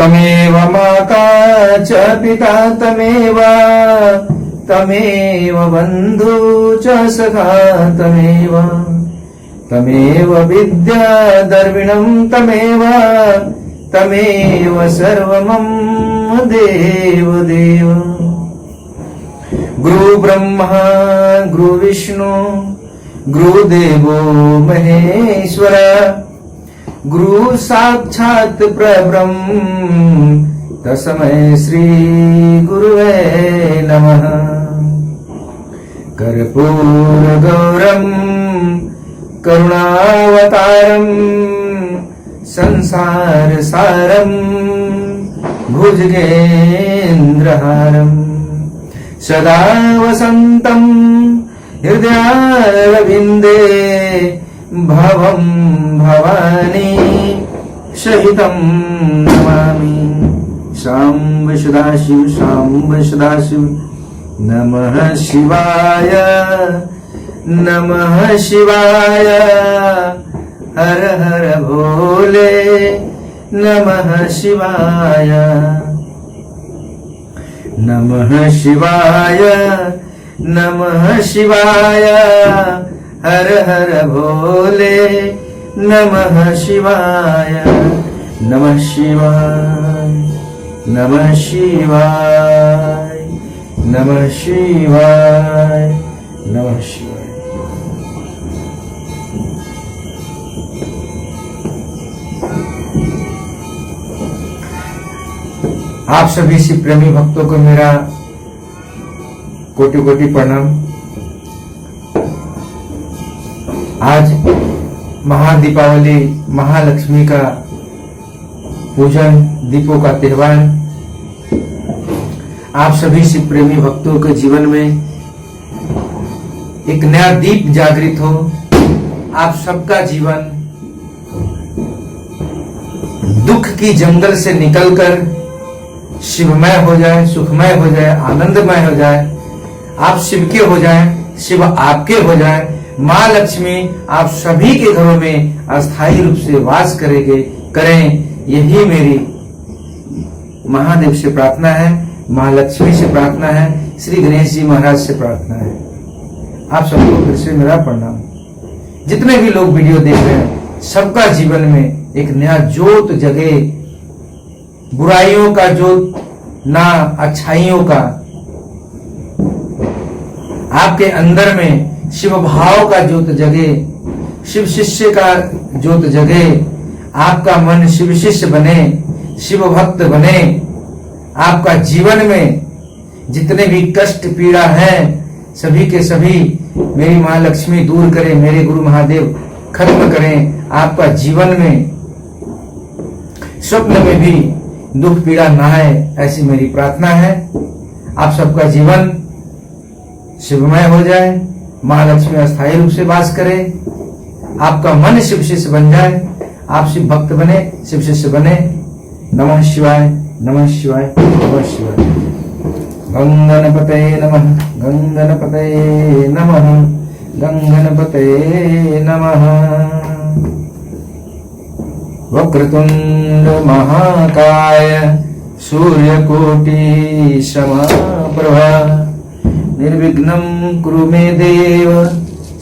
तमेव माता च पिता तमेव बन्धु च सखा तमेव विद्या द्रविणं तमेव सर्वमं देव गुरु ब्रह्मा गुरु विष्णु गुरुदेवो महेश्वर गुरु साक्षात् परब्रह्म तस्मै श्री गुरुवे नमः। कर्पूर गौरम करुणावतारम संसार सारम भुजगेन्द्रहारम सदा वसन्तं हृदयारविन्दे भवं भवानी सहितं नमामि। शाम्ब सदाशिव नमः शिवाय हर हर भोले नमः शिवाय हर हर भोले नमः शिवाय नमः शिवाय नमः शिवाय नमः शिवाय नमः शिवाय। आप सभी शिव प्रेमी भक्तों को मेरा कोटि कोटि प्रणाम। आज महादीपावली महालक्ष्मी का पूजन, दीपों का त्योहार आप सभी शिव प्रेमी भक्तों के जीवन में एक नया दीप जागृत हो, आप सबका जीवन दुख की जंगल से निकलकर शिवमय हो जाए, सुखमय हो जाए, आनंदमय हो जाए, आप शिव के हो जाए, शिव आपके हो जाए। माँ लक्ष्मी आप सभी के घरों में अस्थायी रूप से वास करें, यही मेरी महादेव से प्रार्थना है, माँ लक्ष्मी से प्रार्थना है, श्री गणेश जी महाराज से प्रार्थना है। आप सबको फिर से मेरा प्रणाम। जितने भी लोग वीडियो देख रहे हैं, सबका जीवन में एक नया जोत जगे, बुराइयों का जोत ना अच्छाइयों का। आपके अंदर में शिव भाव का जोत जगे, शिव शिष्य का जोत जगे, आपका मन शिव शिष्य बने, शिव भक्त बने। आपका जीवन में जितने भी कष्ट पीड़ा है सभी के सभी मेरी माँ लक्ष्मी दूर करें, मेरे गुरु महादेव खत्म करें। आपका जीवन में स्वप्न में भी दुख पीड़ा ना आए, ऐसी मेरी प्रार्थना है। आप सबका जीवन शिवमय हो जाए, माँ लक्ष्मी अस्थायी रूप से वास करे, आपका मन शिव शिष्य बन जाए, आप शिव भक्त बने, शिव शिष्य बने। नमः शिवाय नमः शिवाय नमः शिवाय। गंगणपते नमः गंगणपते नमः गंगणपते नमः। वक्रतुंड महाकाय सूर्यकोटि समप्रभा निर्विघ्नं कुरु मे देव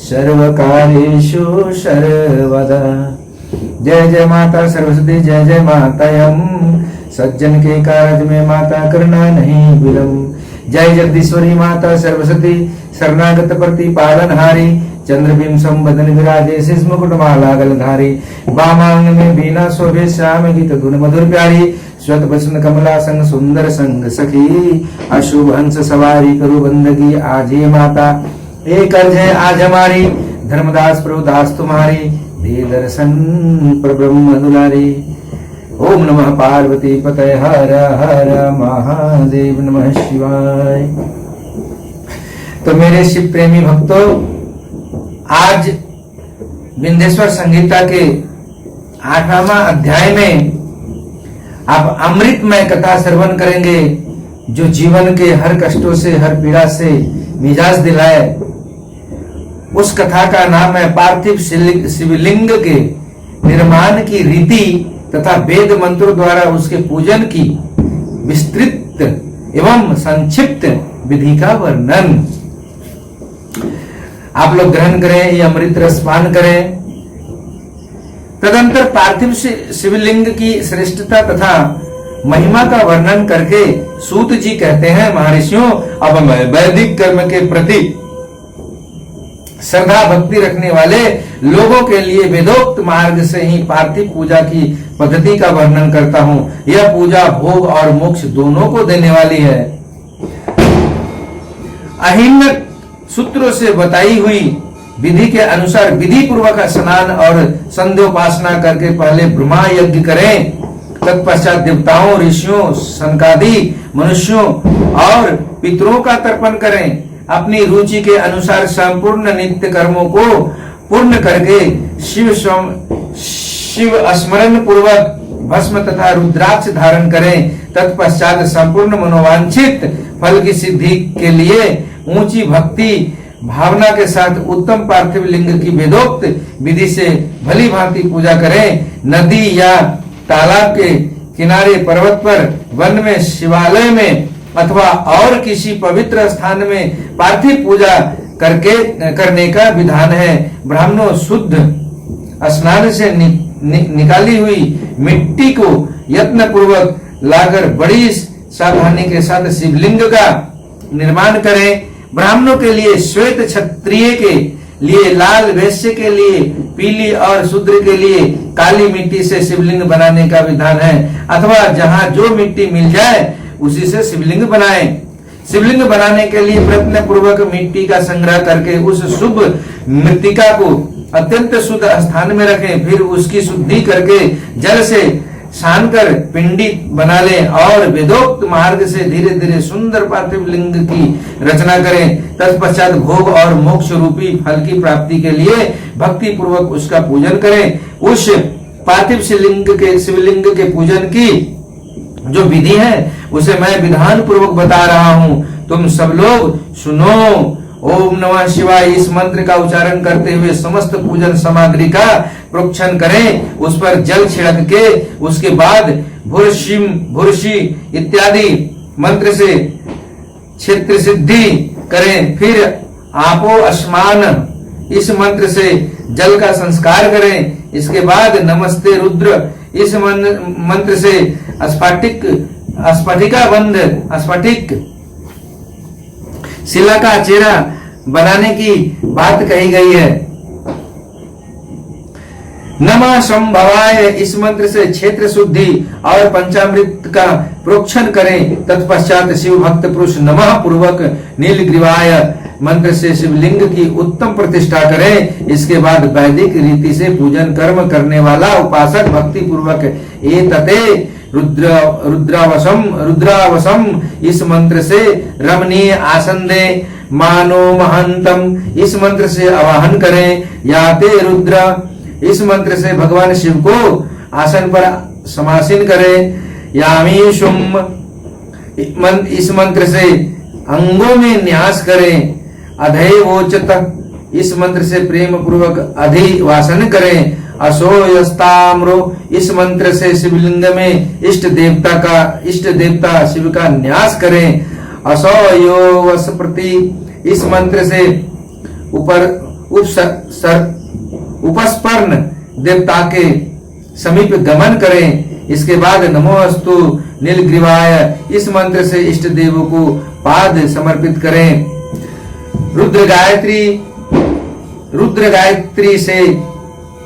सर्वकार्येषु सर्वदा। जय जय माता सरस्वती, जय जय मातायम्। सज्जन के कार्य में माता करना नहीं विलम्ब। जय जगदीश्वरी माता सरस्वती, शरणागत प्रतिपालनहारी। चंद्रबिंब संबदन विराजे, शीश मुकुट माला गलधारी। वामांग में बीना शोभे, श्याम गीत धुन मधुर प्यारी। श्वेत वसन कमला संग सुंदर संग सखी। अशुभ हंस सवारी करो बंदगी, आज ये माता एक अर्ज है आज हमारी। धर्मदास प्रभुदास तुम्हारी, दे दर्शन प्रब्रह्म दुलारी। ओम नमः पार्वती पतये हर हर महादेव नमः शिवाय। तो मेरे शिव प्रेमी भक्तों, आज विंध्येश्वर संहिता के 8वां अध्याय में आप अमृतमय कथा श्रवण करेंगे, जो जीवन के हर कष्टों से, हर पीड़ा से मिजाज दिलाए। उस कथा का नाम है पार्थिव शिवलिंग के निर्माण की रीति तथा वेद मंत्रों द्वारा उसके पूजन की विस्तृत एवं संक्षिप्त विधि का वर्णन। आप लोग ग्रहण करें, ये अमृत रस पान करें। तदंतर पार्थिव शिवलिंग की श्रेष्ठता तथा महिमा का वर्णन करके सूत जी कहते हैं, महर्षियों, अब मैं वैदिक कर्म के प्रति श्रद्धा भक्ति रखने वाले लोगों के लिए वेदोक्त मार्ग से ही पार्थिव पूजा की पद्धति का वर्णन करता हूं। यह पूजा भोग और मोक्ष दोनों को देने वाली है। अहिम्न सूत्रों से बताई हुई विधि के अनुसार विधि पूर्वक स्नान और संध्योपासना करके पहले ब्रह्मा यज्ञ करें, तत्पश्चात देवताओं, ऋषियों, सनकादि मनुष्यों और पितरों का तर्पण करें। अपनी रुचि के अनुसार संपूर्ण नित्य कर्मों को पूर्ण करके शिव स्मरण पूर्वक भस्म तथा रुद्राक्ष धारण करें। तत्पश्चात संपूर्ण मनोवांछित फल की सिद्धि के लिए ऊंची भक्ति भावना के साथ उत्तम पार्थिव लिंग की वेदोक्त विधि से भली भांति पूजा करें। नदी या तालाब के किनारे, पर्वत पर, वन में, शिवालय में अथवा और किसी पवित्र स्थान में पार्थिव पूजा करने का विधान है। ब्राह्मणों शुद्ध स्नान से निकाली हुई मिट्टी को यत्न पूर्वक लाकर बड़ी सावधानी के साथ शिवलिंग का निर्माण करें। ब्राह्मणों के लिए श्वेत, क्षत्रिय के लिए लाल, वैश्य के लिए पीली और शूद्र के लिए काली मिट्टी से शिवलिंग बनाने का विधान है। अथवा जहां जो मिट्टी मिल जाए उसी से शिवलिंग बनाएं। शिवलिंग बनाने के लिए प्रयत्न पूर्वक मिट्टी का संग्रह करके उस शुभ मृत्तिका को अत्यंत शुद्ध स्थान में रखें। फिर उसकी शुद्धि करके जल से सान कर पिंडी बना लें और वेदोक्त मार्ग से धीरे धीरे सुंदर पार्थिव लिंग की रचना करें। तत्पश्चात भोग और मोक्ष रूपी फल की प्राप्ति के लिए भक्ति पूर्वक उसका पूजन करें। उस पार्थिव शिवलिंग के पूजन की जो विधि है उसे मैं विधान पूर्वक बता रहा हूँ, तुम सब लोग सुनो। ओम नमः शिवाय इस मंत्र का उच्चारण करते हुए समस्त पूजन सामग्री का प्रोक्षण करें। उस पर जल छिड़क के उसके बाद भुर्षिम भुर्षि इत्यादि मंत्र से क्षेत्र सिद्धि करें। फिर आपो अस्मान इस मंत्र से जल का संस्कार करें। इसके बाद नमस्ते रुद्र इस मंत्र से स्फटिक शिला का चेहरा बनाने की बात कही गई है। नमः संभवाय इस मंत्र से क्षेत्र शुद्धि और पंचामृत का प्रोक्षण करें। तत्पश्चात शिव भक्त पुरुष नमः पूर्वक नीलग्रीवाय मंत्र से शिवलिंग की उत्तम प्रतिष्ठा करें। इसके बाद वैदिक रीति से पूजन कर्म करने वाला उपासक भक्ति पूर्वक एतते रुद्रावसम इस मंत्र से रमणीय आसन दे। मानो महंतम इस मंत्र से आवाहन करें। याते रुद्र इस मंत्र से भगवान शिव को आसन पर समासीन करें। यामीशुम इस मंत्र से अंगों में न्यास करें। अधैवोचत इस मंत्र से प्रेम पूर्वक अधिवासन करें। असोयस्ताम्रो इस मंत्र से शिवलिंग में इष्ट देवता शिव का न्यास करें। असोयोवस्प्रति इस मंत्र से उपस्पर्ण देवता के समीप गमन करें। इसके बाद नमोस्तु नीलग्रीवाय इस मंत्र से इष्ट देव को पाद समर्पित करें। रुद्र गायत्री से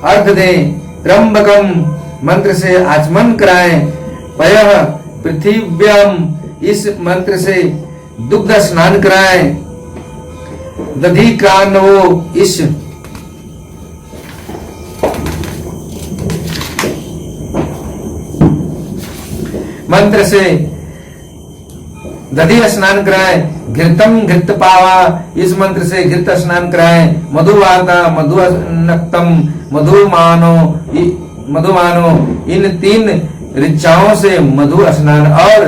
अर्घ दें। त्र्यंबकम मंत्र से आचमन कराएं। पयः पृथिव्यम इस मंत्र से दुग्ध स्नान कराएं। दधिक्रान्वो इस मंत्र से दधि स्नान कराएं। घृतम घृत पावा इस मंत्र से घृत स्नान कराएं। मधुवाता मधुनक्तम मधुमानो इन 3 ऋचाओं से मधु स्नान और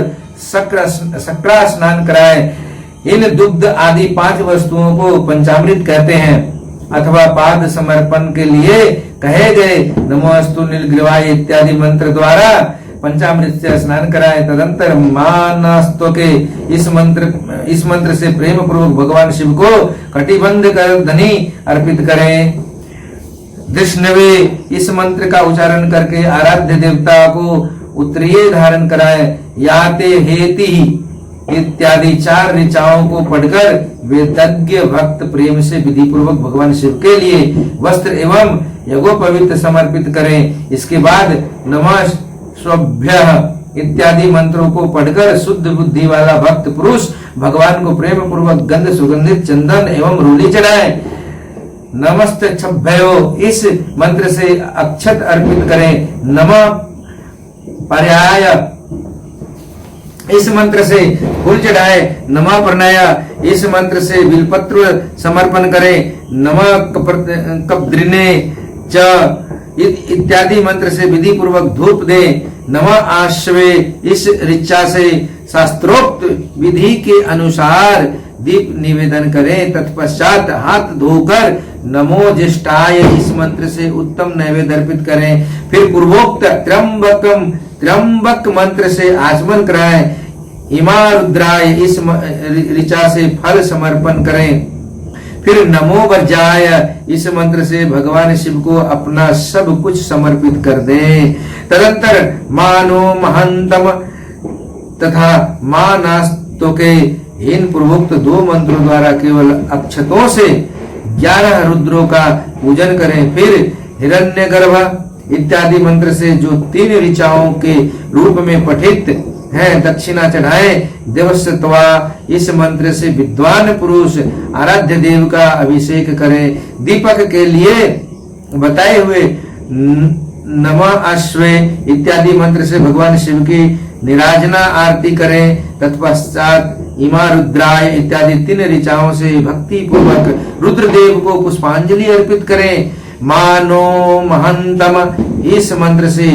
सक्रा स्नान कराएं। इन दुग्ध आदि 5 वस्तुओं को पंचामृत कहते हैं अथवा पाद समर्पण के लिए कहे गए नमोस्तु नीलग्रीवाय इत्यादि मंत्र द्वारा पंचामृत से स्नान कराए। तदंतर मानस्तों के इस मंत्र से प्रेम पूर्वक भगवान शिव को कटिबंध कर धनी अर्पित करें। विष्णवे इस मंत्र का उच्चारण करके आराध्य देवता को उत्तरीय धारण कराए। याते हेति इत्यादि 4 ऋचाओं को पढ़कर वेदज्ञ भक्त प्रेम से विधि पूर्वक भगवान शिव के लिए वस्त्र एवं यज्ञोपवीत समर्पित करें। इसके बाद नमः स्वभ्यः इत्यादि मंत्रों को पढ़कर शुद्ध बुद्धि वाला भक्त पुरुष भगवान को प्रेम पूर्वक गंध सुगंधित चंदन एवं रूली चढ़ाए। नमस्ते छभ्यो इस मंत्र से अक्षत अर्पित करें। नमः पर्याय इस मंत्र से फूल चढ़ाए। नमः प्रणय इस मंत्र से बिलपत्र समर्पण करें। नमः कपद्रिने च इत्यादि मंत्र से विधि पूर्वक धूप दे। नमः आश्वे इस ऋचा से शास्त्रोक्त विधि के अनुसार दीप निवेदन करें। तत्पश्चात हाथ धोकर नमो ज्येष्ठाय इस मंत्र से उत्तम नैवेद्य अर्पित करें। फिर पूर्वोक्त त्र्यंबक मंत्र से आचमन कराएं। इमा रुद्राय इस ऋचा से फल समर्पण करें। फिर नमो वर्जाय इस मंत्र से भगवान शिव को अपना सब कुछ समर्पित कर दें। तदंतर मानो महंतम तथा मानास्तों के इन पूर्वोक्त 2 मंत्रों द्वारा केवल अक्षतों से 11 रुद्रों का पूजन करें। फिर हिरण्यगर्भ इत्यादि मंत्र से जो 3 ऋचाओं के रूप में पठित है दक्षिणा चढ़ाए। देवस्त्वा इस मंत्र से विद्वान पुरुष आराध्य देव का अभिषेक करें। दीपक के लिए बताए हुए नमः अश्वे इत्यादि मंत्र से भगवान शिव की निराजना आरती करें। तत्पश्चात इमा रुद्राय इत्यादि 3 ऋचाओं से भक्ति पूर्वक रुद्रदेव को पुष्पांजलि अर्पित करें। मानो महंतम इस मंत्र से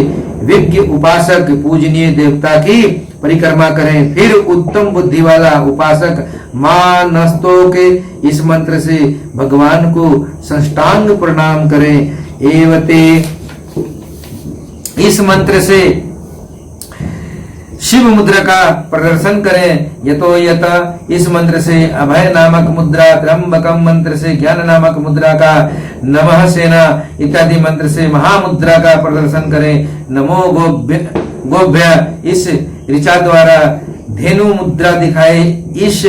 विज्ञ उपासक पूजनीय देवता की परिक्रमा करें। फिर उत्तम बुद्धि वाला उपासक मानस्तों के इस मंत्र से भगवान को साष्टांग प्रणाम करें। एवते इस मंत्र से शिव मुद्रा का प्रदर्शन करें। यतो यत इस मंत्र से अभय नामक मुद्रा, त्र्यंबकम मंत्र से ज्ञान नामक मुद्रा का, नमः सेना इत्यादि मंत्र से महामुद्रा का प्रदर्शन करें। नमो गोभ्य इस ऋचा द्वारा धेनु मुद्रा दिखाए। इस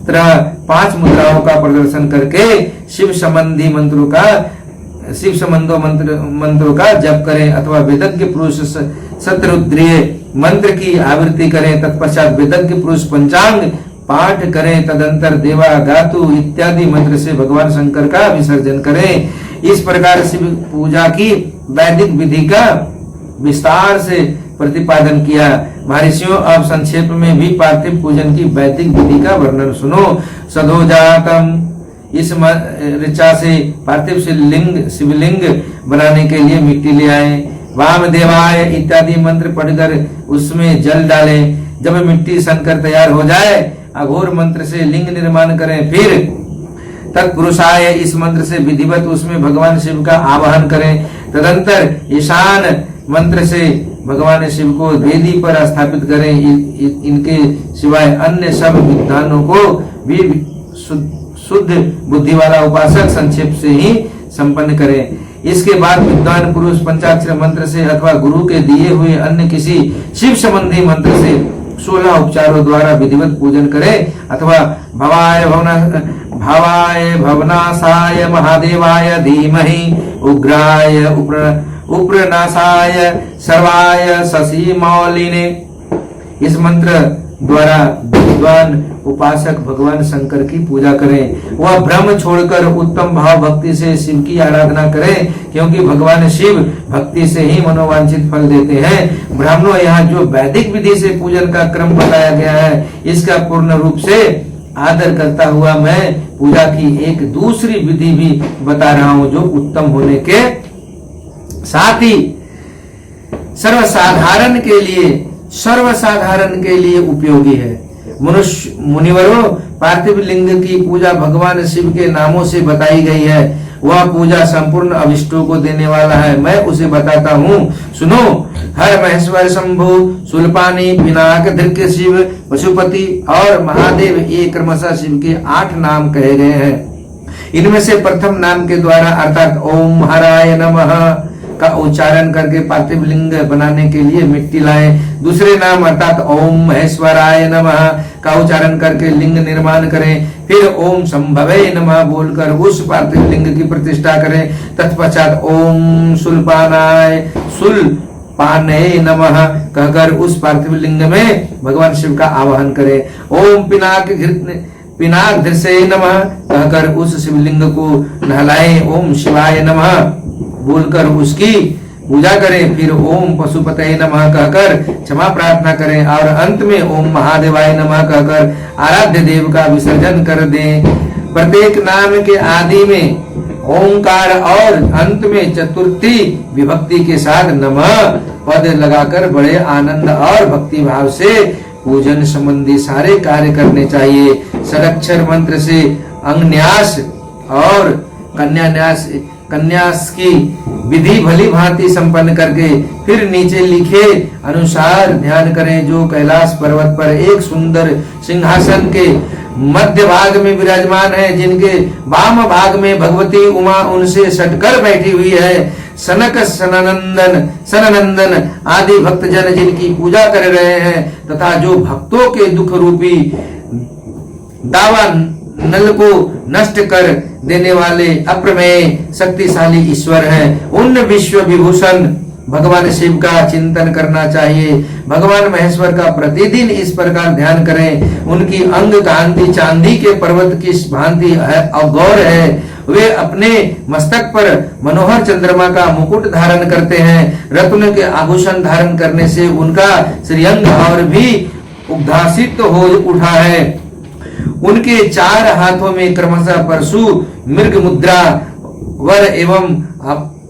तरह 5 मुद्राओं का प्रदर्शन करके शिव संबंधी मंत्रों का जप करें अथवा वेदज्ञ पुरुष शतरुद्रीय मंत्र की आवृत्ति करें। तत्पश्चात वेदज्ञ पुरुष पंचांग पाठ करें। तदंतर देवा गातु इत्यादि मंत्र से भगवान शंकर का विसर्जन करें। इस प्रकार शिव पूजा की वैदिक विधि का विस्तार से प्रतिपादन किया। महर्षियों अब संक्षेप में भी पार्थिव पूजन की वैदिक विधि का वर्णन सुनो। सदोजातम इस ऋचा से पार्थिव शिवलिंग बनाने के लिए मिट्टी ले आए। वामदेवाय इत्यादि मंत्र पढ़कर उसमें जल डालें। जब मिट्टी सनकर तैयार हो जाए अघोर मंत्र से लिंग निर्माण करें। फिर तत्पुरुषाय इस मंत्र से विधिवत उसमें भगवान शिव का आवाहन करें। तदंतर ईशान मंत्र से भगवान शिव को वेदी पर स्थापित करें। इनके सिवाय अन्य सब विद्वानों को भी शुद्ध बुद्धि वाला उपासक संक्षेप से ही संपन्न करें। इसके बाद विद्वान पुरुष पंचाक्षर मंत्र से अथवा गुरु के दिए हुए अन्य किसी शिव संबंधी मंत्र से 16 उपचारों द्वारा विधिवत पूजन करें अथवा भवाय भवनाशाय महादेवाय धीमहि उग्राय उप्रनाशाय सर्वाय शशि मौलिने इस मंत्र द्वारा विद्वान उपासक भगवान शंकर की पूजा करें। वह भ्रम छोड़कर उत्तम भाव भक्ति से शिव की आराधना करें, क्योंकि भगवान शिव भक्ति से ही मनोवांछित फल देते हैं। ब्राह्मणों, यहाँ जो वैदिक विधि से पूजन का क्रम बताया गया है, इसका पूर्ण रूप से आदर करता हुआ मैं पूजा की एक दूसरी विधि भी बता रहा हूँ, जो उत्तम होने के साथ ही सर्वसाधारण के लिए उपयोगी है। मुनिवरों, पार्थिव लिंग की पूजा भगवान शिव के नामों से बताई गई है। वह पूजा संपूर्ण अभिष्टों को देने वाला है। मैं उसे बताता हूँ, सुनो। हर महेश्वर शंभु शूलपाणी पिनाक धृत्य शिव पशुपति और महादेव ये क्रमशः शिव के 8 नाम कहे गए हैं। इनमें से प्रथम नाम के द्वारा अर्थात ओम हराय नमः का उच्चारण करके पार्थिव लिंग बनाने के लिए मिट्टी लाएं। दूसरे नाम अर्थात ओम महेश्वराय नमः का उच्चारण करके लिंग निर्माण करें। फिर ओम संभवे नमः बोलकर उस पार्थिव लिंग की प्रतिष्ठा करें। तत्पश्चात ओम शूलपानाय शूलपाने नमः कहकर उस पार्थिव लिंग में भगवान शिव का आवाहन करें। ओम पिनाक धृसे नमः कहकर उस शिवलिंग को नहलाएं। ओम शिवाय नमः बोलकर उसकी पूजा करें। फिर ओम पशुपतये नमः कहकर क्षमा प्रार्थना करें और अंत में ओम महादेवाय नमः कहकर आराध्य देव का विसर्जन कर दें। प्रत्येक नाम के आदि में ओंकार और अंत में चतुर्थी विभक्ति के साथ नमः पद लगाकर बड़े आनंद और भक्ति भाव से पूजन संबंधी सारे कार्य करने चाहिए। षडाक्षर मंत्र से अंगन्यास और कन्यास की विधि भली भांति संपन्न करके फिर नीचे लिखे अनुसार ध्यान करें। जो कैलाश पर्वत पर एक सुंदर सिंहासन के मध्य भाग में विराजमान है, जिनके वाम भाग में भगवती उमा उनसे सटकर बैठी हुई है। सनक सननंदन आदि भक्त जन जिनकी पूजा कर रहे हैं तथा जो भक्तों के दुख रूपी दावा नल को नष्ट कर देने वाले अप्रमेय शक्तिशाली ईश्वर हैं, उन विश्व विभूषण भगवान शिव का चिंतन करना चाहिए। भगवान महेश्वर का प्रतिदिन इस प्रकार ध्यान करें। उनकी अंग कांति चांदी के पर्वत की भांति है और गौर है। वे अपने मस्तक पर मनोहर चंद्रमा का मुकुट धारण करते हैं। रत्न के आभूषण धारण करने से उनका श्रीअंग और भी उद्भासित हो उठा है। उनके 4 हाथों में क्रमशः परशु मृग मुद्रा वर एवं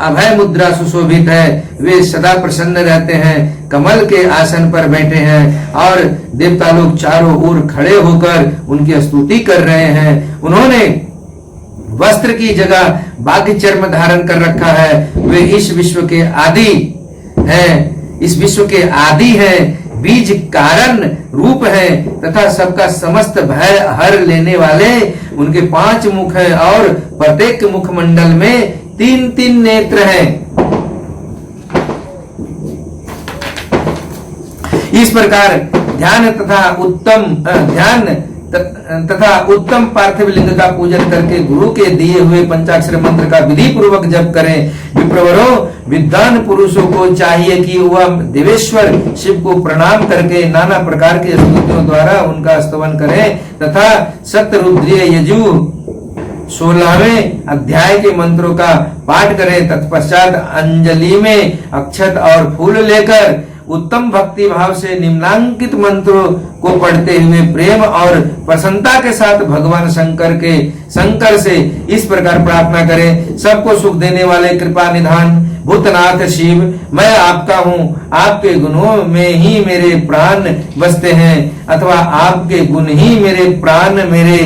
अभय मुद्रा सुशोभित है। वे सदा प्रसन्न रहते हैं, कमल के आसन पर बैठे हैं और देवता लोग चारों ओर खड़े होकर उनकी स्तुति कर रहे हैं। उन्होंने वस्त्र की जगह बाघ चर्म धारण कर रखा है। वे इस विश्व के आदि हैं, बीज कारण रूप है तथा सबका समस्त भय हर लेने वाले। उनके 5 मुख हैं और प्रत्येक मुखमंडल में 3-3 नेत्र हैं। इस प्रकार ध्यान तथा उत्तम पार्थिव लिंग का पूजन करके गुरु के दिए हुए पंचाक्षर मंत्र का विधि पूर्वक जप करें। विप्रवरों, विद्वान पुरुषों को चाहिए कि वह देवेश्वर शिव को प्रणाम करके नाना प्रकार के स्तुतियों द्वारा उनका स्तवन करें तथा सतरुद्रीय यजु 16वें अध्याय के मंत्रों का पाठ करें। तत्पश्चात अंजलि में अक्षत और फूल लेकर उत्तम भक्ति भाव से निम्नांकित मंत्रों को पढ़ते हुए प्रेम और प्रसन्नता के साथ भगवान शंकर से इस प्रकार प्रार्थना करें। सबको सुख देने वाले कृपा निधान भूतनाथ शिव, मैं आपका हूँ। आपके गुणों में ही मेरे प्राण बसते हैं अथवा आपके गुण ही मेरे प्राण मेरे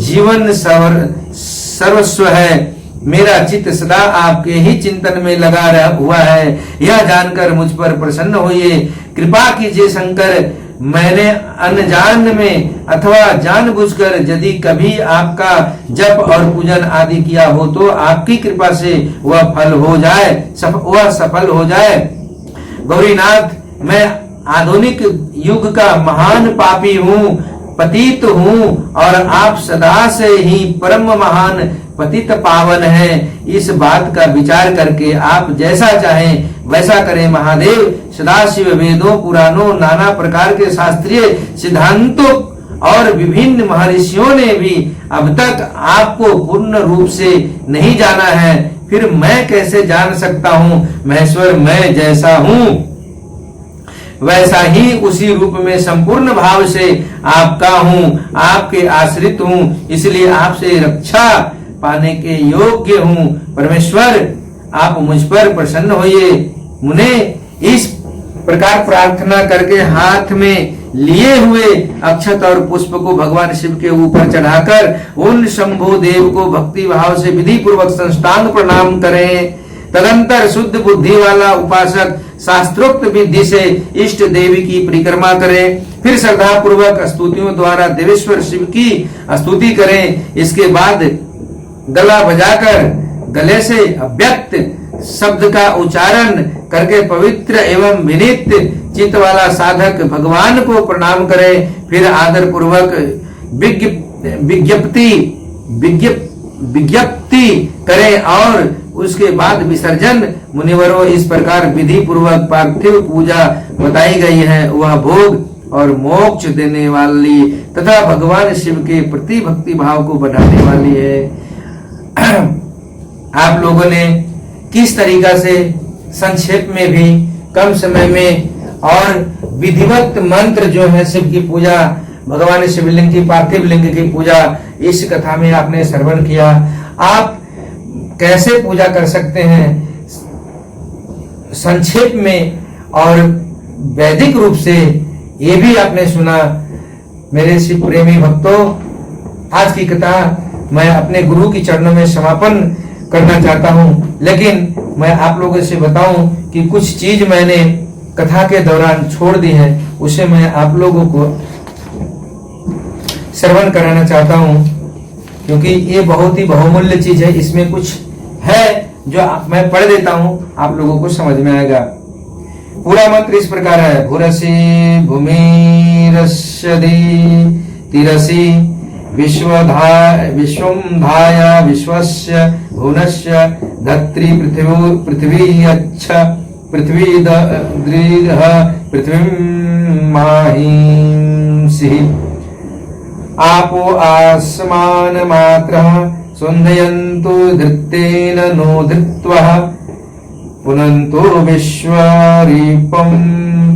जीवन सर्वस्व है। मेरा चित्त सदा आपके ही चिंतन में लगा हुआ है। यह जानकर मुझ पर प्रसन्न होइए। कृपा कीजिए शंकर, मैंने अनजान में अथवा जानबूझकर यदि कभी आपका जप और पूजन आदि किया हो तो आपकी कृपा से वह सफल हो जाए। गौरीनाथ, मैं आधुनिक युग का महान पापी हूँ, पतित हूँ और आप सदा से ही परम महान पतित पावन है। इस बात का विचार करके आप जैसा चाहें वैसा करें। महादेव सदाशिव वेदों पुराणों नाना प्रकार के शास्त्रीय सिद्धांतों और विभिन्न महर्षियों ने भी अब तक आपको पूर्ण रूप से नहीं जाना है, फिर मैं कैसे जान सकता हूँ। महेश्वर, मैं जैसा हूँ वैसा ही उसी रूप में संपूर्ण भाव से आपका हूँ, आपके आश्रित हूँ, इसलिए आपसे रक्षा पाने के योग्य हूँ। परमेश्वर, आप मुझ पर प्रसन्न होइए। मुने इस प्रकार प्रार्थना करके हाथ में लिए हुए अक्षत और पुष्प को भगवान शिव के ऊपर चढ़ाकर उन शंभु देव को भक्ति भाव से विधि पूर्वक साष्टांग प्रणाम करें। तदंतर शुद्ध बुद्धि वाला उपासक शास्त्रोक्त विधि से इष्ट देवी की परिक्रमा करे। फिर श्रद्धा पूर्वक स्तुतियों द्वारा देवेश्वर शिव की स्तुति करें। इसके बाद गला बजाकर गले से अव्यक्त शब्द का उच्चारण करके पवित्र एवं विनीत चित्त वाला साधक भगवान को प्रणाम करे। फिर आदर पूर्वक विज्ञप्ति करें और उसके बाद विसर्जन। मुनिवरों, इस प्रकार विधि पूर्वक पार्थिव पूजा बताई गई है, वह भोग और मोक्ष देने वाली तथा भगवान शिव के प्रति भक्ति भाव को बढ़ाने वाली है। आप लोगों ने किस तरीका से संक्षेप में भी कम समय में और विधिवत मंत्र जो है शिव की पूजा, भगवान शिवलिंग की पार्थिव लिंग की पूजा, इस कथा में आपने श्रवण किया। आप कैसे पूजा कर सकते हैं संक्षेप में और वैदिक रूप से, ये भी आपने सुना। मेरे शिव प्रेमी भक्तों, आज की कथा मैं अपने गुरु की चरणों में समापन करना चाहता हूं, लेकिन मैं आप लोगों से बताऊं कि कुछ चीज मैंने कथा के दौरान छोड़ दी है, उसे मैं आप लोगों को श्रवण कराना चाहता हूं, क्योंकि ये बहुत ही बहुमूल्य चीज है। इसमें कुछ है जो मैं पढ़ देता हूं, आप लोगों को समझ में आएगा। पूरा मंत्र इस प्रकार है। भूरसी भूमिरस्यदि तिरसी विश्वम धाया विश्वस्य भुवनस्य धत्री पृथ्वी अच्छ पृथ्वी दृढ़ पृथ्वी माहिंसि आपो आसमान मात्रः सुन्दयन्तु धृतेन नो धृत्वः पुनन्तो विश्वरीपं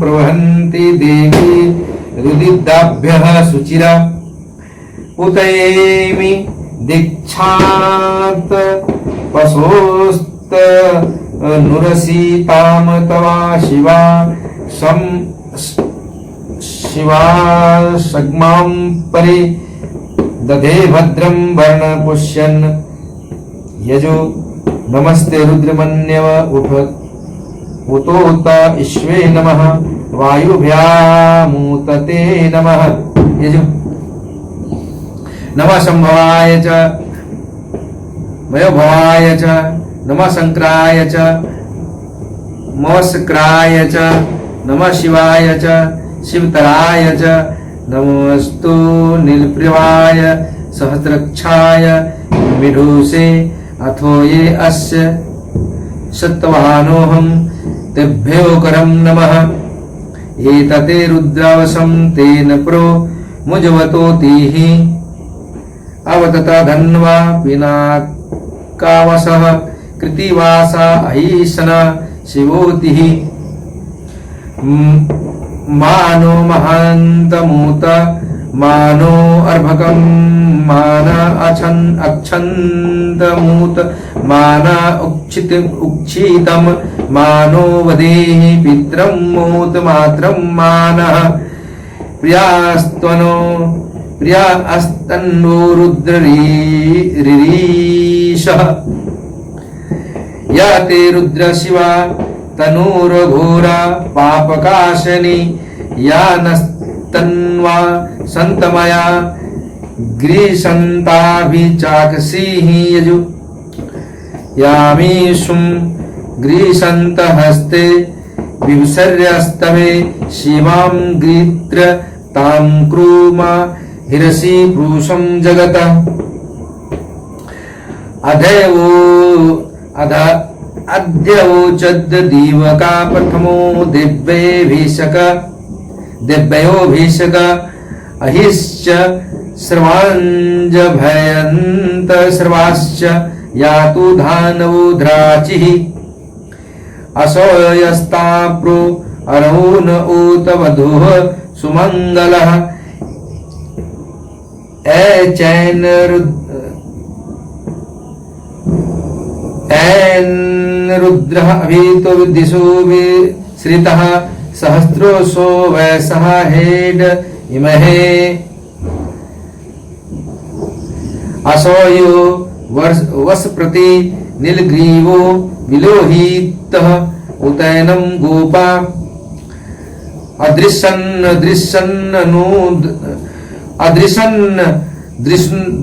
प्रवहन्ति देवी रुदिदाभ्यः शुचिरा उतयेमि दीक्षात् पशोस्त नुरसीताम तवा शिवा शिवा सग्मां परि दधे भद्रं वर्ण पुष्यन् यजो नमस्ते रुद्रमन्यव उतोत ईश्वे नमः वायुभ्यामुतते नमः यजो नमः संभवाय च मयोभवाय च नमः शंकराय च मवस्क्राय च नमः शिवाय च शिवतराय च नमोस्तु नीलप्रिवाय सहस्रक्षाय विडुषे अथो ये अस्य सत्वानोहं तेभ्यो करं नमः एतते रुद्रावसं तेन प्रो मुजवतोतिः अवतता धन्वा पिनाकावसः कृतिवासा अहीशना शिवोतिः मानो महान्तमूत मानो अर्भकं माना अक्षन्तमूत माना उक्षितम मानो वदेहि पित्रं मूत मात्रं मानः प्रियास्त्वनो प्रिया अस्तन्नो रुद्ररीशः या ते रुद्र शिवा तनूरघोरा पापकाशनी या नस्तन्वा संतमया ग्रीसन्ताभिचाकसीः यजु यामीशुं ग्रीसन्त हस्ते विवसर्यस्तवे शिवां गृत्र तां क्रूमा हिरसी पुरुषं जगत अध्यवोचद् दीवका प्रथमो दिव्योऽभिषेक अहिश्च सर्वाञ्जभयन्त सर्वाश्च यातु धानवो द्राचिः असोयस्ताप्रो अरहुन ऊत वधूः सुमङ्गलः ऐन रुद्रः अभीतो विदिशो विश्रितः सहस्रोऽसो वैसः हेड इमहे असोयो वस प्रति नीलग्रीवो विलोहितः उतैनं गोपा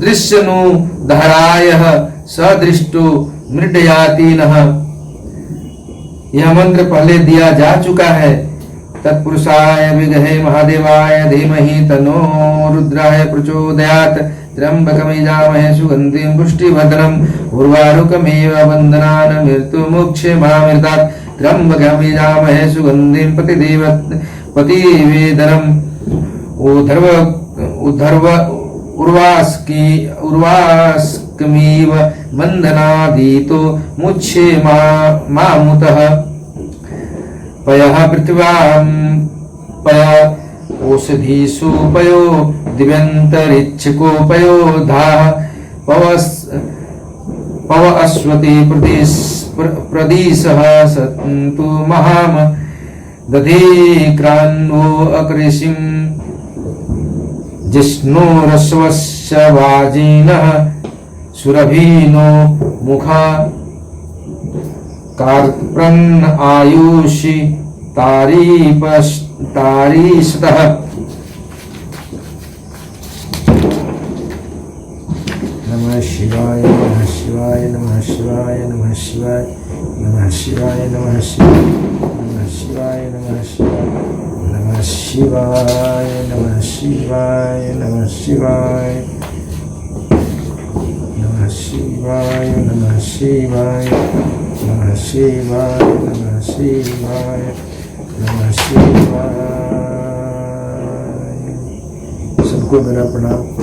दृश्यनु धरायः सदृष्टो मृडयातीनः। यह मंत्र पहले दिया जा चुका है। तत्पुरुषाय विद्महे महादेवाय धीमहि तन्नो रुद्राय प्रचोदयात्। त्र्यंबकमयजामहे सुगन्धिं पुष्टिवर्धनम् उर्वारुकमेव बन्धनान् मृत्युमुक्षेमामृतात्। त्र्यंबकमयजामहे सुगन्धिं प्रतिवेदनम् उर्वास्कमीव बन्धनादीतो मुच्छे मामुतः। पयः पृथिव्यां पय ओषधीषु पयो दिव्यन्तरिक्षको पयो धाः पव अश्वती प्रदिशः सन्तु महाम दधे क्रान्वो अकृषिं जिष्णुरश्वस्य वाजिनः सुरभीनो मुखा कार्प्रन् आयुषि तारीशतः। नमः शिवाय नमः शिवाय नमः शिवाय नमः शिवाय नमः शिवाय नमः शिवाय नमः शिवाय नमः शिवाय नमः शिवाय नमः शिवाय नमः शिवाय नमः शिवाय नमः शिवाय नमः शिवाय नमः शिवाय नमः शिवाय। सबको मेरा प्रणाम।